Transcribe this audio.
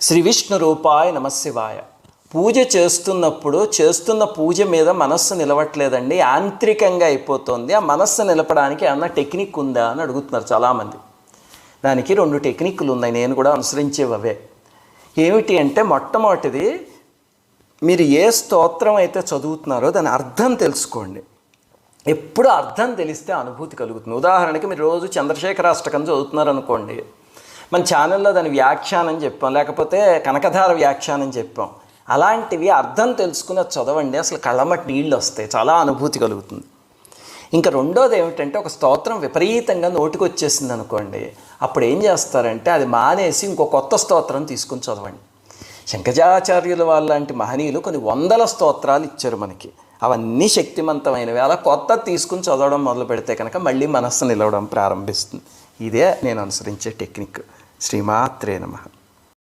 శ్రీ విష్ణు రూపాయ నమశివాయ. పూజ చేస్తున్నప్పుడు చేస్తున్న పూజ మీద మనస్సు నిలవట్లేదండి, యాంత్రికంగా అయిపోతుంది. ఆ మనస్సు నిలపడానికి ఏమన్నా టెక్నిక్ ఉందా అని అడుగుతున్నారు చాలామంది. దానికి 2 టెక్నిక్లు ఉన్నాయి, నేను కూడా అనుసరించేవే. ఏమిటి అంటే, మొట్టమొదటిది, మీరు ఏ స్తోత్రం అయితే చదువుతున్నారో దాని అర్థం తెలుసుకోండి. ఎప్పుడు అర్థం తెలిస్తే అనుభూతి కలుగుతుంది. ఉదాహరణకి మీరు రోజు చంద్రశేఖరాష్టకం చదువుతున్నారనుకోండి, మన ఛానల్లో దాని వ్యాఖ్యానం చెప్పాం, లేకపోతే కనకధార వ్యాఖ్యానం చెప్పాం. అలాంటివి అర్థం తెలుసుకుని చదవండి, అసలు కళ్ళమట్టి నీళ్ళు వస్తాయి, చాలా అనుభూతి కలుగుతుంది. ఇంకా రెండోది ఏమిటంటే, ఒక స్తోత్రం విపరీతంగా నోటికి వచ్చేసింది అనుకోండి, అప్పుడు ఏం చేస్తారంటే అది మానేసి ఇంకో కొత్త స్తోత్రం తీసుకుని చదవండి. శంకరాచార్యుల వాళ్ళంటి మహనీయులు కొన్ని 100 స్తోత్రాలు ఇచ్చారు మనకి, అవన్నీ శక్తివంతమైనవి. అలా కొత్త తీసుకుని చదవడం మొదలు పెడితే కనుక మళ్ళీ మనస్సు నిలవడం ప్రారంభిస్తుంది. ఇదే నేను అనుసరించే టెక్నిక్. శ్రీమాత్రే నమః.